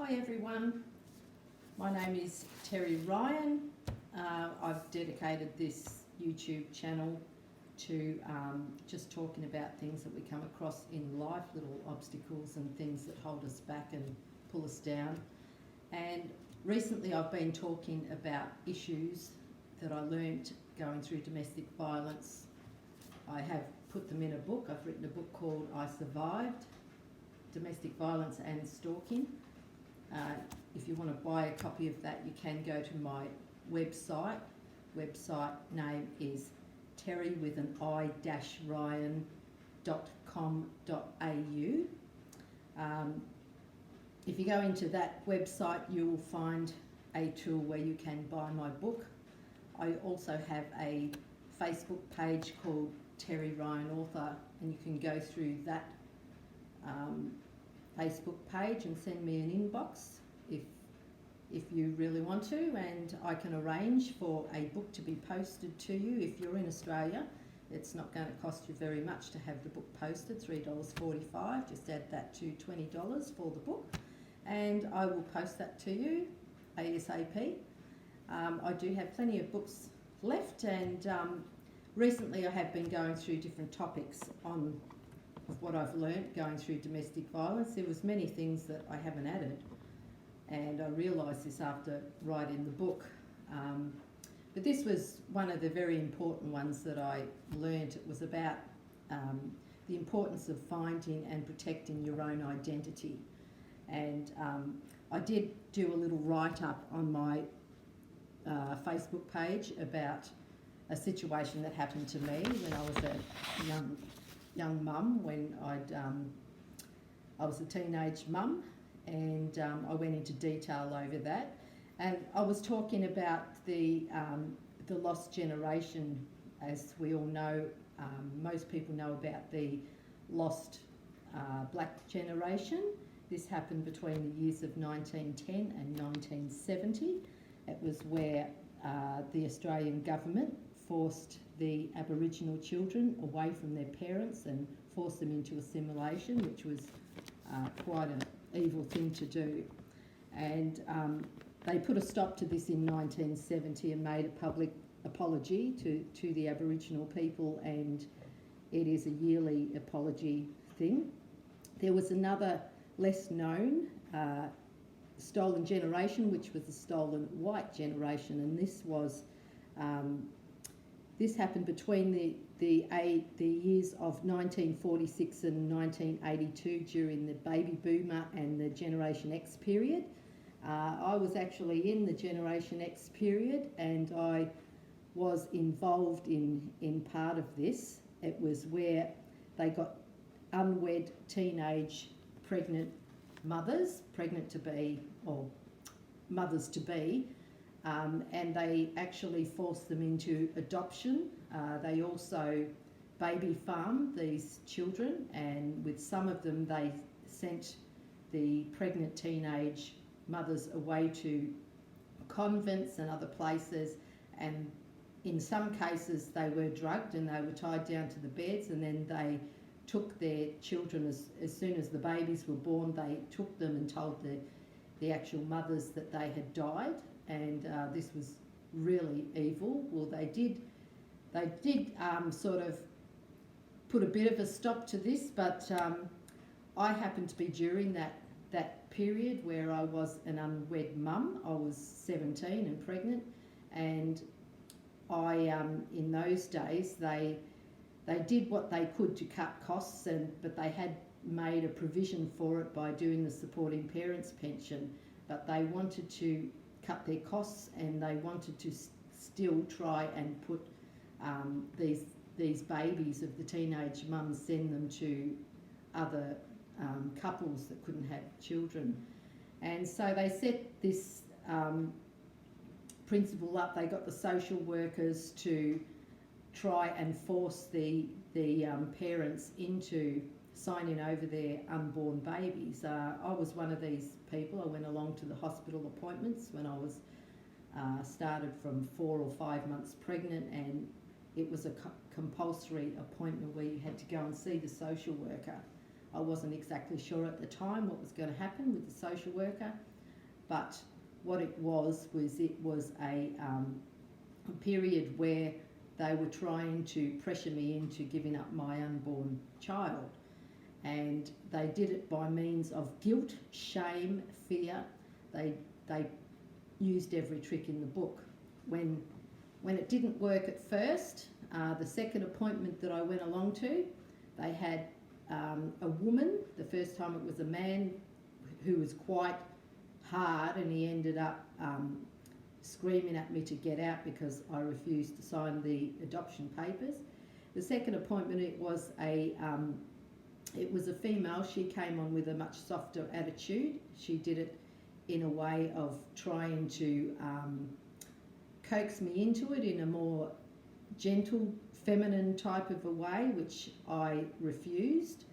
Hi everyone, my name is Terry Ryan. I've dedicated this YouTube channel to just talking about things that we come across in life, little obstacles and things that hold us back and pull us down. And recently I've been talking about issues that I learnt going through domestic violence. I have put them in a book. I've written a book called I Survived, Domestic Violence and Stalking. If you want to buy a copy of that, you can go to my website. Website name is terrywithanI-ryan.com.au. If you go into that website, you will find a tool where you can buy my book. I also have a Facebook page called Terry Ryan Author, and you can go through that Facebook page and send me an inbox if you really want to, and I can arrange for a book to be posted to you. If you're in Australia, it's not going to cost you very much to have the book posted, $3.45. Just add that to $20 for the book, and I will post that to you ASAP. I do have plenty of books left, and recently I have been going through different topics on what I've learnt going through domestic violence. There was many things that I haven't added, and I realised this after writing the book. But this was one of the very important ones that I learnt. It was about the importance of finding and protecting your own identity. And I did do a little write-up on my Facebook page about a situation that happened to me when I was a young mum, when I was a teenage mum, and I went into detail over that. And I was talking about the lost generation. As we all know, most people know about the lost black generation. This happened between the years of 1910 and 1970. It was where the Australian government forced the Aboriginal children away from their parents and forced them into assimilation, which was quite an evil thing to do. And they put a stop to this in 1970 and made a public apology to the Aboriginal people, and it is a yearly apology thing. There was another less known stolen generation, which was the stolen white generation, and this was this happened between the years of 1946 and 1982 during the baby boomer and the Generation X period. I was actually in the Generation X period, and I was involved in part of this. It was where they got unwed teenage pregnant to-be, or mothers-to-be, and they actually forced them into adoption. They also baby farmed these children, and with some of them they sent the pregnant teenage mothers away to convents and other places, and in some cases they were drugged and they were tied down to the beds, and then they took their children as soon as the babies were born. They took them and told the actual mothers that they had died, and this was really evil. Well, they did sort of put a bit of a stop to this, but I happened to be during that period where I was an unwed mum. I was 17 and pregnant, and I in those days they did what they could to cut costs, but they had made a provision for it by doing the supporting parents pension, but they wanted to cut their costs, and they wanted to still try and put these babies of the teenage mums, send them to other couples that couldn't have children. And so they set this principle up. They got the social workers to try and force the parents into signing over their unborn babies. I was one of these people. I went along to the hospital appointments when I was started from 4 or 5 months pregnant, and it was a compulsory appointment where you had to go and see the social worker. I wasn't exactly sure at the time what was going to happen with the social worker, but what it was a period where they were trying to pressure me into giving up my unborn child. And they did it by means of guilt, shame, fear. They used every trick in the book. When it didn't work at first, the second appointment that I went along to, they had a woman. The first time it was a man who was quite hard, and he ended up screaming at me to get out because I refused to sign the adoption papers. The second appointment, it was a female. She came on with a much softer attitude. She did it in a way of trying to coax me into it in a more gentle, feminine type of a way, which I refused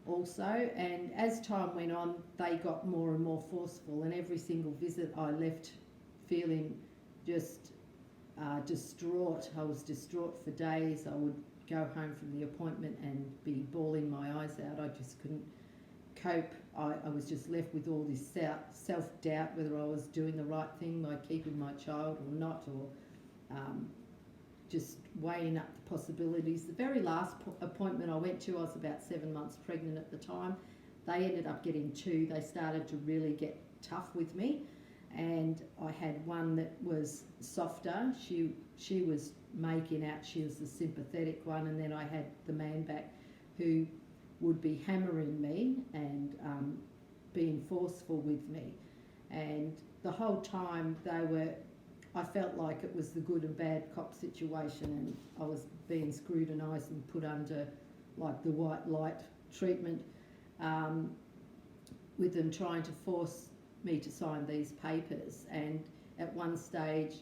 also. And as time went on, they got more and more forceful, and every single visit I left feeling just distraught. I was distraught for days. I would go home from the appointment and be bawling my eyes out. I just couldn't cope. I was just left with all this self-doubt whether I was doing the right thing by keeping my child or not, or just weighing up the possibilities. The very last appointment I went to, I was about 7 months pregnant at the time. They ended up getting 2. They started to really get tough with me, and I had one that was softer. She was making out she was the sympathetic one, and then I had the man back who would be hammering me and being forceful with me. And the whole time I felt like it was the good and bad cop situation, and I was being scrutinised and put under like the white light treatment, with them trying to force me to sign these papers. And at one stage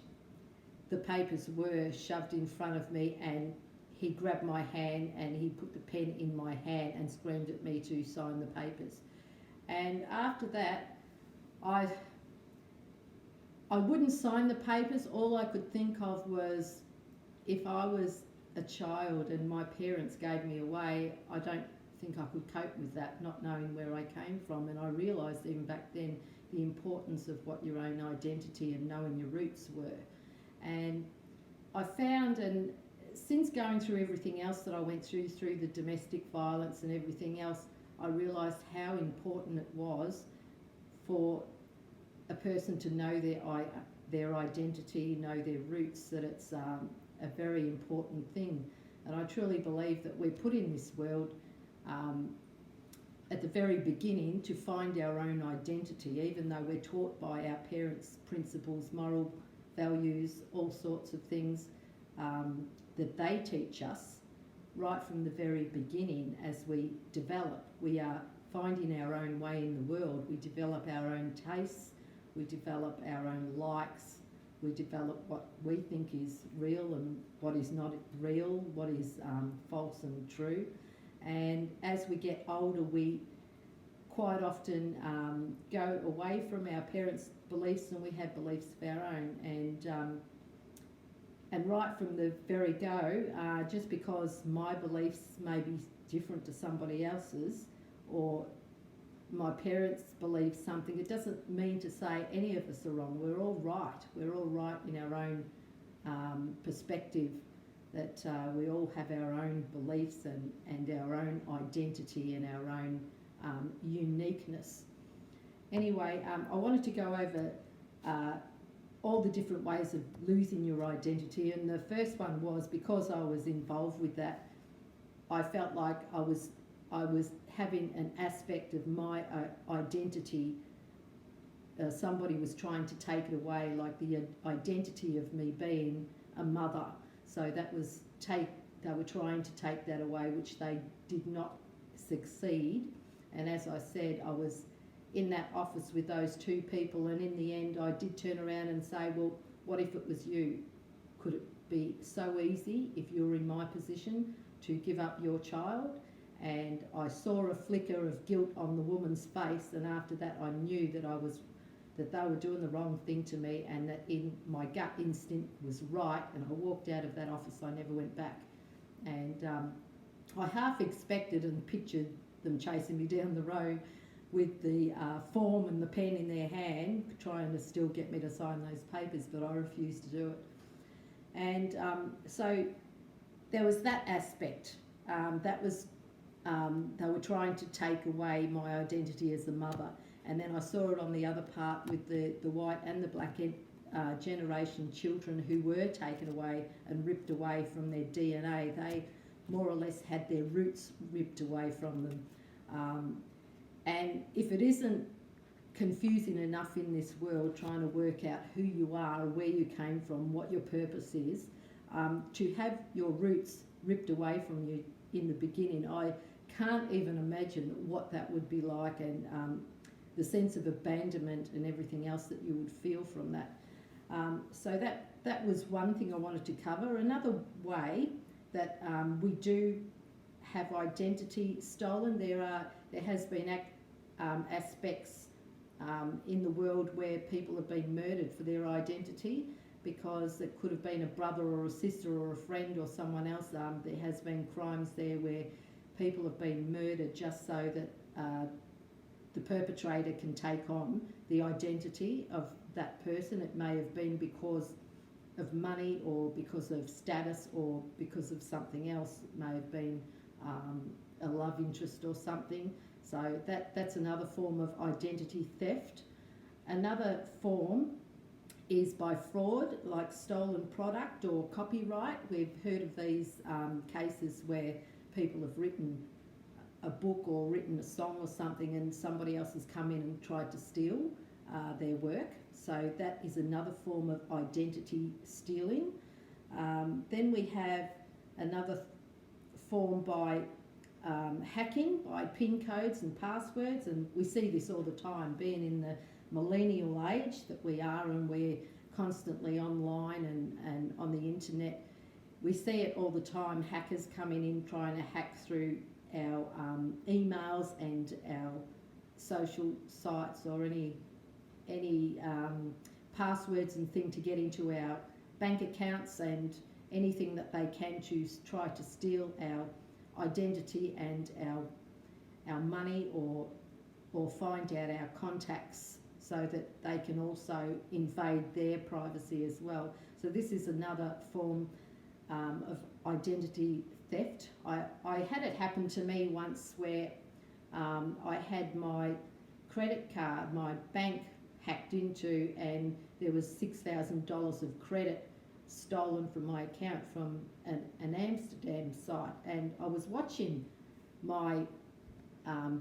the papers were shoved in front of me, and he grabbed my hand and he put the pen in my hand and screamed at me to sign the papers. And after that, I wouldn't sign the papers. All I could think of was, if I was a child and my parents gave me away, I don't think I could cope with that, not knowing where I came from. And I realised even back then the importance of what your own identity and knowing your roots were. And I found, and since going through everything else that I went through the domestic violence and everything else, I realised how important it was for a person to know their identity, know their roots, that it's a very important thing. And I truly believe that we're put in this world at the very beginning to find our own identity, even though we're taught by our parents principles, moral values, all sorts of things that they teach us right from the very beginning. As we develop, we are finding our own way in the world. We develop our own tastes, we develop our own likes, we develop what we think is real and what is not real, what is false and true. And as we get older, we quite often go away from our parents' beliefs, and we have beliefs of our own. And right from the very go, just because my beliefs may be different to somebody else's, or my parents believe something, it doesn't mean to say any of us are wrong. We're all right. We're all right in our own perspective, that we all have our own beliefs and our own identity and our own uniqueness. Anyway, I wanted to go over all the different ways of losing your identity, and the first one was, because I was involved with that, I felt like I was having an aspect of my identity. Somebody was trying to take it away, like the identity of me being a mother. So that was they were trying to take that away, which they did not succeed. And as I said, I was in that office with those 2 people, and in the end I did turn around and say, well, what if it was you? Could it be so easy, if you were in my position, to give up your child? And I saw a flicker of guilt on the woman's face, and after that I knew that they were doing the wrong thing to me, and that in my gut instinct was right, and I walked out of that office. I never went back. And I half expected and pictured them chasing me down the road with the form and the pen in their hand, trying to still get me to sign those papers, but I refused to do it. And so there was that aspect. That was they were trying to take away my identity as a mother. And then I saw it on the other part with the white and the black generation children who were taken away and ripped away from their DNA. They more or less had their roots ripped away from them. And if it isn't confusing enough in this world, trying to work out who you are, where you came from, what your purpose is, to have your roots ripped away from you in the beginning, I can't even imagine what that would be like, and the sense of abandonment and everything else that you would feel from that. So that was one thing I wanted to cover. Another way that we do have identity stolen, there has been aspects in the world where people have been murdered for their identity, because it could have been a brother or a sister or a friend or someone else. There has been crimes there where people have been murdered just so that the perpetrator can take on the identity of that person. It may have been because of money or because of status or because of something else. It may have been a love interest or something. So that's another form of identity theft. Another form is by fraud, like stolen product or copyright. We've heard of these cases where people have written a book or written a song or something, and somebody else has come in and tried to steal their work. So that is another form of identity stealing. Then we have another form by hacking, by PIN codes and passwords, and we see this all the time, being in the millennial age that we are, and we're constantly online and on the internet. We see it all the time, hackers coming in trying to hack through our emails and our social sites, or any passwords and thing to get into our bank accounts, and anything that they can choose, try to steal our identity and our money, or find out our contacts, so that they can also invade their privacy as well. So this is another form of identity theft. I had it happen to me once where I had my credit card, my bank hacked into, and there was $6,000 of credit stolen from my account from an Amsterdam site. And I was watching my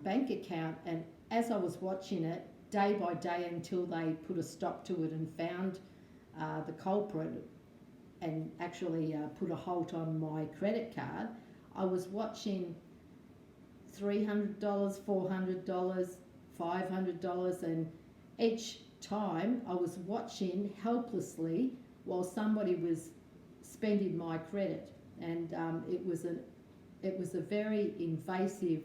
bank account, and as I was watching it, day by day, until they put a stop to it and found the culprit and actually put a halt on my credit card, I was watching $300, $400, $500, and each time I was watching helplessly while somebody was spending my credit. And it was a very invasive,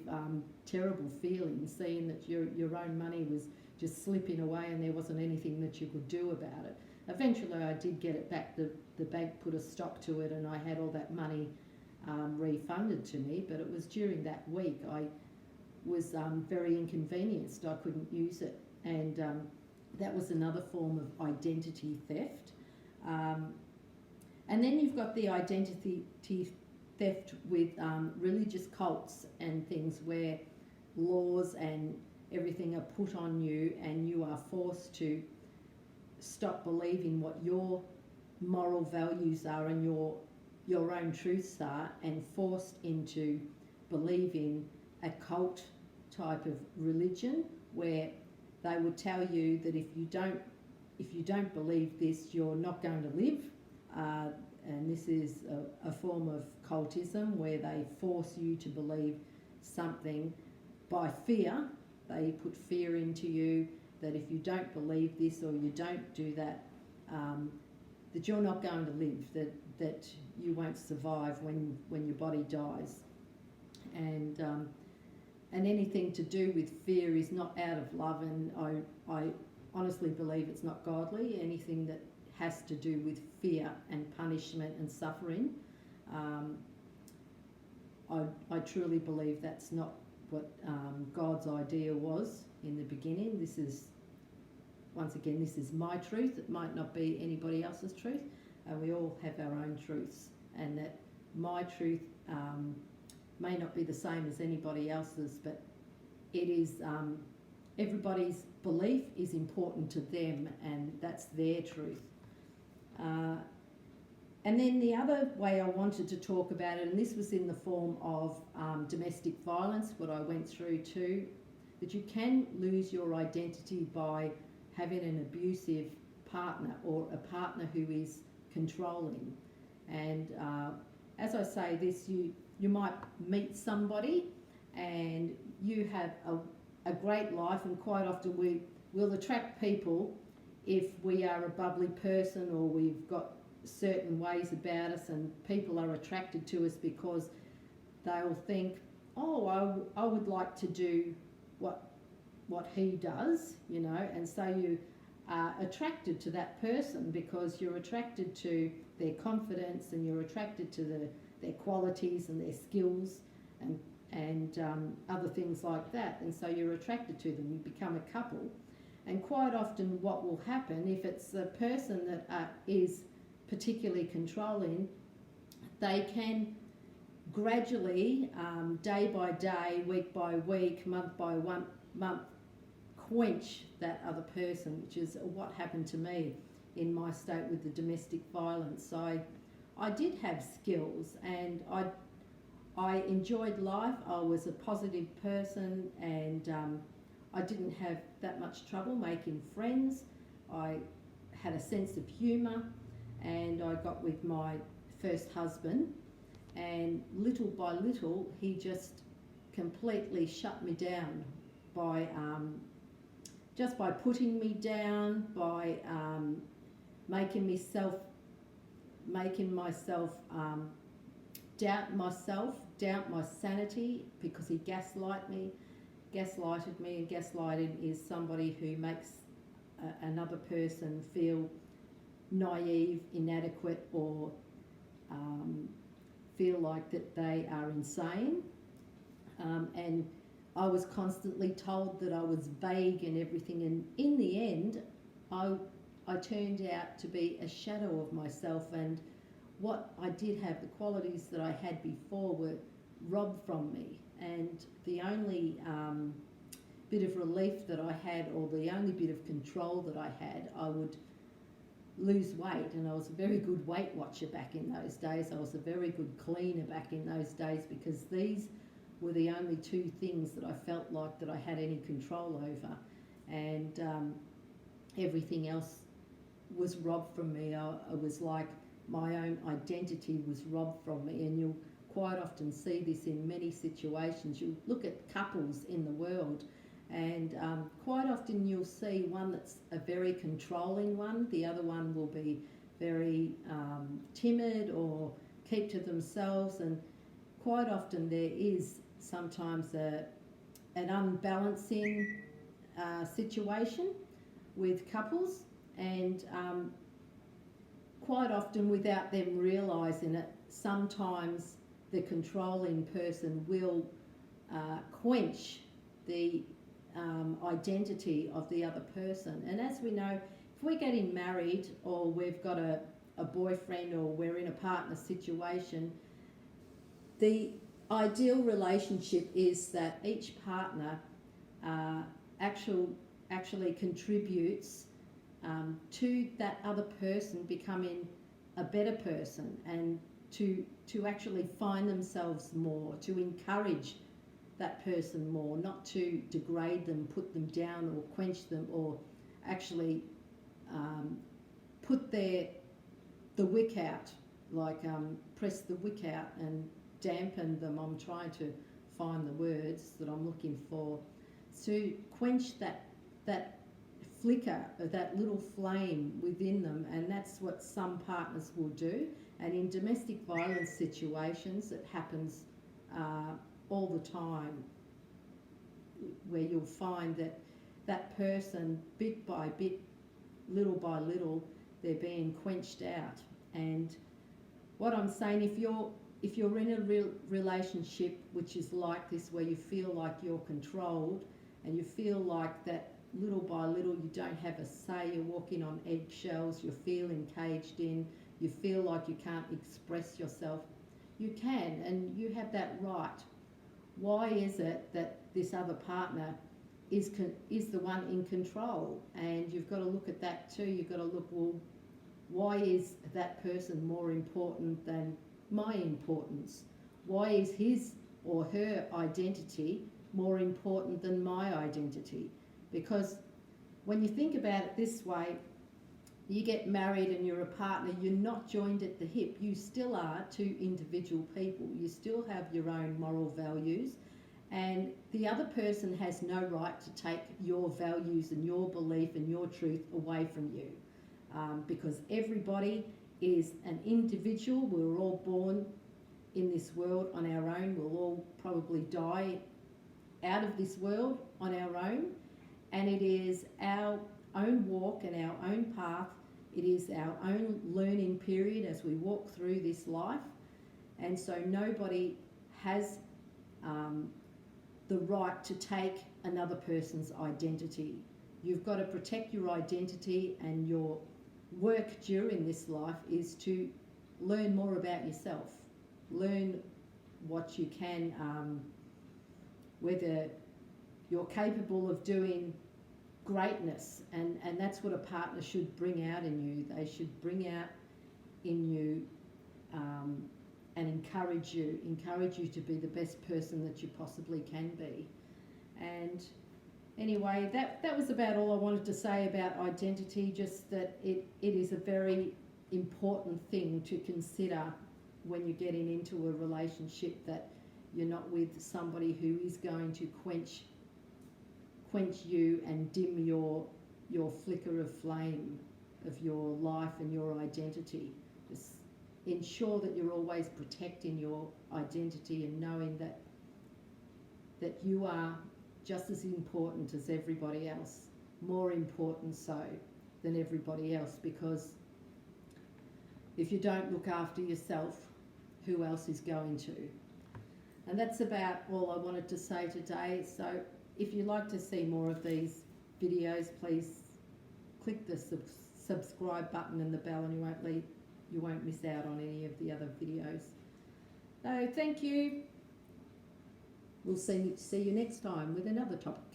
terrible feeling, seeing that your own money was just slipping away and there wasn't anything that you could do about it. Eventually I did get it back. The bank put a stop to it, and I had all that money refunded to me, but it was during that week I was very inconvenienced. I couldn't use it, and that was another form of identity theft. And then you've got the identity theft with religious cults and things, where laws and everything are put on you, and you are forced to stop believing what your moral values are and your own truths are, and forced into believing a cult type of religion, where they would tell you that if you don't believe this, you're not going to live. And this is a form of cultism, where they force you to believe something by fear. They put fear into you that if you don't believe this or you don't do that, that you're not going to live, that you won't survive when your body dies. And anything to do with fear is not out of love, and I honestly believe it's not godly. Anything that has to do with fear and punishment and suffering, I truly believe that's not what God's idea was in the beginning. This is, once again, this is my truth. It might not be anybody else's truth, and we all have our own truths, and that my truth may not be the same as anybody else's, but it is, everybody's belief is important to them, and that's their truth. And then the other way I wanted to talk about it, and this was in the form of domestic violence, what I went through too, that you can lose your identity by having an abusive partner or a partner who is controlling. And as I say this, you might meet somebody and you have a great life, and quite often we'll attract people if we are a bubbly person or we've got certain ways about us, and people are attracted to us because they'll think, oh, I would like to do what he does, you know, and so you are attracted to that person because you're attracted to their confidence, and you're attracted to their qualities and their skills and other things like that, and so you're attracted to them. You become a couple, and quite often what will happen, if it's a person that is particularly controlling, they can gradually, day by day, week by week, month by month, quench that other person, which is what happened to me in my state with the domestic violence. I did have skills, and I enjoyed life. I was a positive person, and I didn't have that much trouble making friends. I had a sense of humour, and I got with my first husband, and little by little he just completely shut me down by just by putting me down, by making myself doubt myself, doubt my sanity, because he gaslighted me. And gaslighting is somebody who makes another person feel naive, inadequate, or feel like that they are insane. And I was constantly told that I was vague and everything, and in the end I turned out to be a shadow of myself, and what I did have, the qualities that I had before, were robbed from me. And the only bit of relief that I had, or the only bit of control that I had, I would lose weight, and I was a very good Weight Watcher back in those days. I was a very good cleaner back in those days, because these were the only two things that I felt like that I had any control over, and everything else was robbed from me. I was like, my own identity was robbed from me, and you'll quite often see this in many situations. You look at couples in the world, and quite often you'll see one that's a very controlling one, the other one will be very timid or keep to themselves, and quite often there is sometimes an unbalancing situation with couples, and quite often without them realising it, sometimes the controlling person will quench the identity of the other person. And as we know, if we're getting married, or we've got a boyfriend, or we're in a partner situation, the ideal relationship is that each partner actually contributes to that other person becoming a better person, and to actually find themselves more, to encourage that person more, not to degrade them, put them down, or quench them, or actually put the wick out, like press the wick out and dampen them. I'm trying to find the words that I'm looking for. To quench that flicker, that little flame within them, and that's what some partners will do. And in domestic violence situations, it happens all the time, where you'll find that person, bit by bit, little by little, they're being quenched out. And what I'm saying, if you're if you're in a real relationship which is like this, where you feel like you're controlled and you feel like that little by little you don't have a say, you're walking on eggshells, you're feeling caged in, you feel like you can't express yourself, you can, and you have that right. Why is it that this other partner is the one in control? And you've got to look at that too. You've got to look, well, why is that person more important than my importance? Why is his or her identity more important than my identity? Because when you think about it this way, you get married and you're a partner, you're not joined at the hip. You still are two individual people. You still have your own moral values, and the other person has no right to take your values and your belief and your truth away from you, because everybody is an individual. We're all born in this world on our own. We'll all probably die out of this world on our own, and it is our own walk and our own path. It is our own learning period as we walk through this life, and so nobody has the right to take another person's identity. You've got to protect your identity, and your work during this life is to learn more about yourself, learn what you can, whether you're capable of doing greatness, and that's what a partner should bring out in you. They should bring out in you and encourage you to be the best person that you possibly can be. And anyway, that was about all I wanted to say about identity, just that it is a very important thing to consider when you're getting into a relationship, that you're not with somebody who is going to quench you and dim your flicker of flame of your life and your identity. Just ensure that you're always protecting your identity and knowing that you are just as important as everybody else, more important so than everybody else, because if you don't look after yourself, who else is going to? And that's about all I wanted to say today. So if you'd like to see more of these videos, please click the subscribe button and the bell, and you won't miss out on any of the other videos. So thank you. We'll see you next time with another topic.